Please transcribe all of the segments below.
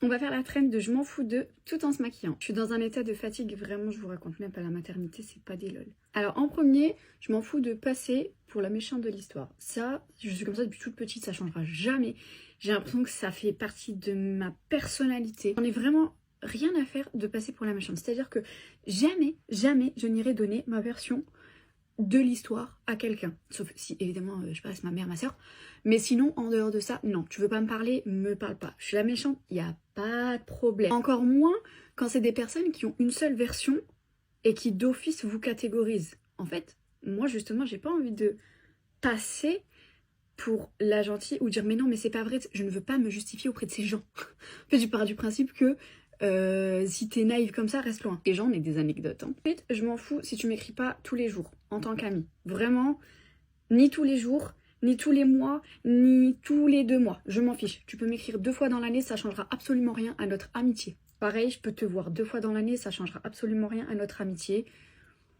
On va faire la traîne de je m'en fous d'eux tout en se maquillant. Je suis dans un état de fatigue, vraiment, je vous raconte même pas, la maternité, c'est pas des lol. Alors en premier, je m'en fous de passer pour la méchante de l'histoire. Ça, je suis comme ça depuis toute petite, ça changera jamais. J'ai l'impression que ça fait partie de ma personnalité. J'en ai vraiment rien à faire de passer pour la méchante. C'est-à-dire que jamais je n'irai donner ma version de l'histoire à quelqu'un. Sauf si, évidemment, je passe ma mère, ma soeur. Mais sinon, en dehors de ça, non. Tu veux pas me parler, me parle pas. Je suis la méchante, il n'y a pas de problème. Encore moins quand c'est des personnes qui ont une seule version et qui d'office vous catégorisent. En fait, moi, justement, j'ai pas envie de passer pour la gentille ou dire mais non, mais c'est pas vrai, je ne veux pas me justifier auprès de ces gens. En fait, je pars du principe que si t'es naïve comme ça, reste loin. Et j'en ai des anecdotes. Hein. Ensuite, je m'en fous si tu m'écris pas tous les jours en tant qu'ami. Vraiment, ni tous les jours, ni tous les mois, ni tous les 2 mois. Je m'en fiche. Tu peux m'écrire 2 fois dans l'année, ça changera absolument rien à notre amitié. Pareil, je peux te voir 2 fois dans l'année, ça changera absolument rien à notre amitié.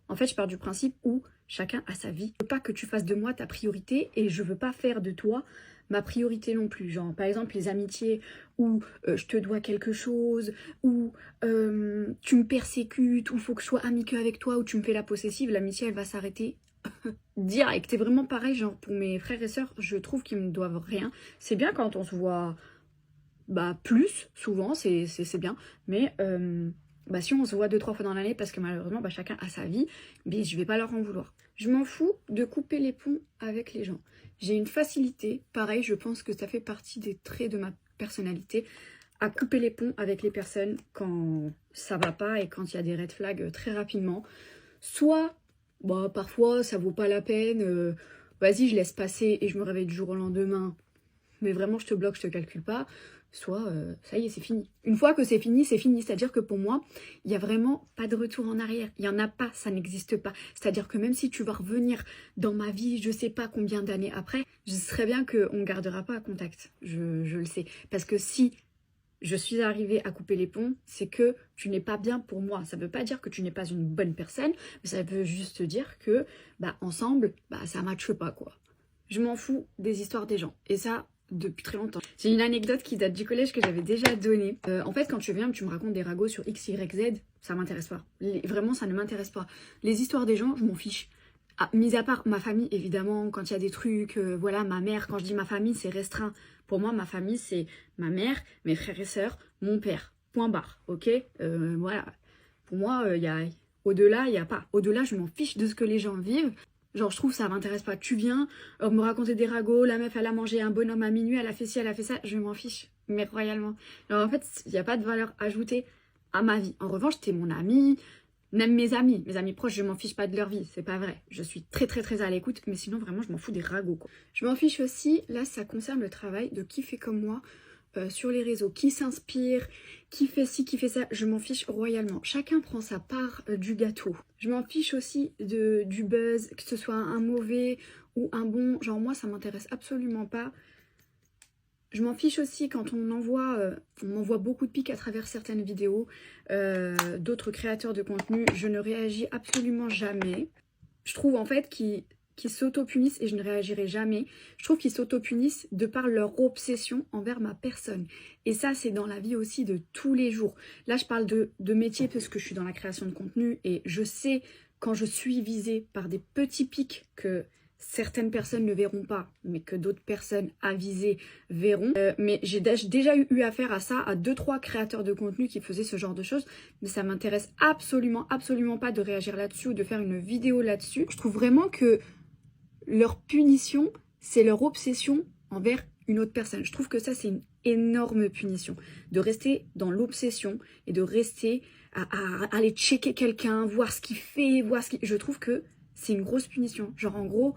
En fait, je pars du principe où chacun a sa vie. Je veux pas que tu fasses de moi ta priorité et je veux pas faire de toi ma priorité non plus. Genre, par exemple, les amitiés où je te dois quelque chose, où tu me persécutes, où il faut que je sois amie avec toi, où tu me fais la possessive, l'amitié, elle va s'arrêter direct. C'est vraiment pareil, genre, pour mes frères et sœurs, je trouve qu'ils me doivent rien. C'est bien quand on se voit plus, souvent, c'est bien, mais si on se voit 2-3 fois dans l'année, parce que malheureusement, chacun a sa vie, mais je vais pas leur en vouloir. Je m'en fous de couper les ponts avec les gens. J'ai une facilité, pareil, je pense que ça fait partie des traits de ma personnalité, à couper les ponts avec les personnes quand ça va pas et quand il y a des red flags très rapidement. Soit, parfois, ça vaut pas la peine, vas-y, je laisse passer et je me réveille du jour au lendemain, mais vraiment, je te bloque, je te calcule pas. Soit, ça y est, c'est fini. Une fois que c'est fini, c'est fini. C'est-à-dire que pour moi, il n'y a vraiment pas de retour en arrière. Il n'y en a pas, ça n'existe pas. C'est-à-dire que même si tu vas revenir dans ma vie, je sais pas combien d'années après, je sais bien qu'on ne gardera pas contact. Je le sais. Parce que si je suis arrivée à couper les ponts, c'est que tu n'es pas bien pour moi. Ça ne veut pas dire que tu n'es pas une bonne personne, mais ça veut juste dire que, ensemble, ça ne matche pas, quoi. Je m'en fous des histoires des gens. Et ça, depuis très longtemps. C'est une anecdote qui date du collège que j'avais déjà donnée. En fait, quand tu viens, tu me racontes des ragots sur X, Y, Z, ça m'intéresse pas. Vraiment, ça ne m'intéresse pas. Les histoires des gens, je m'en fiche. Mis à part ma famille, évidemment, quand il y a des trucs, voilà, ma mère, quand je dis ma famille, c'est restreint. Pour moi, ma famille, c'est ma mère, mes frères et sœurs, mon père. Point barre, ok. Voilà. Pour moi, au-delà, il n'y a pas. Au-delà, je m'en fiche de ce que les gens vivent. Genre, je trouve ça m'intéresse pas. Tu viens me raconter des ragots, la meuf, elle a mangé un bonhomme à minuit, elle a fait ci, elle a fait ça, je m'en fiche, mais royalement. Alors en fait, il n'y a pas de valeur ajoutée à ma vie. En revanche, t'es mon ami, même mes amis proches, je m'en fiche pas de leur vie, c'est pas vrai. Je suis très très très à l'écoute, mais sinon vraiment, je m'en fous des ragots, quoi. Je m'en fiche aussi, là, ça concerne le travail de qui fait comme moi, sur les réseaux, qui s'inspire, qui fait ci, qui fait ça, je m'en fiche royalement. Chacun prend sa part du gâteau. Je m'en fiche aussi du buzz, que ce soit un mauvais ou un bon, genre moi ça m'intéresse absolument pas. Je m'en fiche aussi quand on m'envoie beaucoup de pics à travers certaines vidéos d'autres créateurs de contenu, je ne réagis absolument jamais. Je trouve en fait qu'ils s'auto-punissent et je ne réagirai jamais. Je trouve qu'ils s'auto-punissent de par leur obsession envers ma personne. Et ça, c'est dans la vie aussi de tous les jours. Là, je parle de métier parce que je suis dans la création de contenu et je sais quand je suis visée par des petits pics que certaines personnes ne verront pas, mais que d'autres personnes avisées verront. Mais j'ai déjà eu affaire à ça, à 2-3 créateurs de contenu qui faisaient ce genre de choses. Mais ça m'intéresse absolument pas de réagir là-dessus ou de faire une vidéo là-dessus. Je trouve vraiment que leur punition, c'est leur obsession envers une autre personne. Je trouve que ça, c'est une énorme punition. De rester dans l'obsession et de rester à aller checker quelqu'un, voir ce qu'il fait, Je trouve que c'est une grosse punition. Genre, en gros,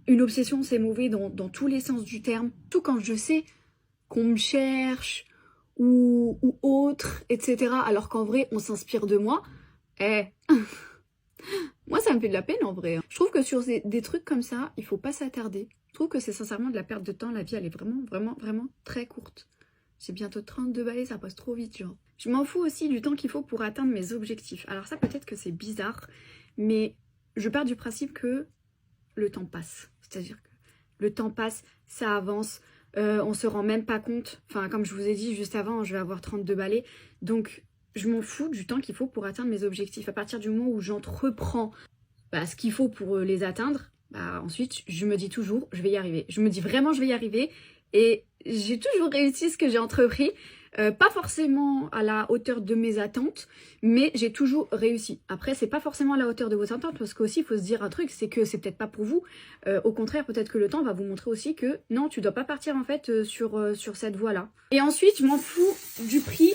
une obsession, c'est mauvais dans tous les sens du terme. Tout quand je sais qu'on me cherche ou autre, etc. Alors qu'en vrai, on s'inspire de moi. Moi, ça me fait de la peine en vrai. Je trouve que sur des trucs comme ça, il faut pas s'attarder. Je trouve que c'est sincèrement de la perte de temps. La vie, elle est vraiment très courte. J'ai bientôt 32 balais, ça passe trop vite, genre. Je m'en fous aussi du temps qu'il faut pour atteindre mes objectifs. Alors ça, peut-être que c'est bizarre, mais je pars du principe que le temps passe. C'est-à-dire que le temps passe, ça avance. on se rend même pas compte. Enfin, comme je vous ai dit juste avant, je vais avoir 32 balais. Donc, je m'en fous du temps qu'il faut pour atteindre mes objectifs. À partir du moment où j'entreprends ce qu'il faut pour les atteindre, ensuite, je me dis toujours, je vais y arriver. Je me dis vraiment, je vais y arriver. Et j'ai toujours réussi ce que j'ai entrepris. Pas forcément à la hauteur de mes attentes, mais j'ai toujours réussi. Après, c'est pas forcément à la hauteur de vos attentes, parce qu'aussi, il faut se dire un truc, c'est que c'est peut-être pas pour vous. Au contraire, peut-être que le temps va vous montrer aussi que non, tu dois pas partir en fait sur cette voie-là. Et ensuite, je m'en fous du prix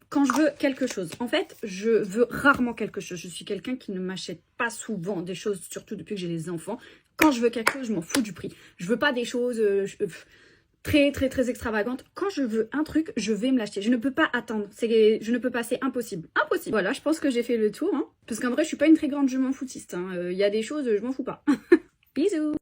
quand je veux quelque chose. En fait, je veux rarement quelque chose. Je suis quelqu'un qui ne m'achète pas souvent des choses, surtout depuis que j'ai les enfants. Quand je veux quelque chose, je m'en fous du prix. Je veux pas des choses très extravagante. Quand je veux un truc, je vais me l'acheter. Je ne peux pas attendre. Je ne peux pas, c'est impossible. Impossible. Voilà, je pense que j'ai fait le tour. Parce qu'en vrai, je suis pas une très grande je m'en foutiste. Il y a des choses, je m'en fous pas. Bisous.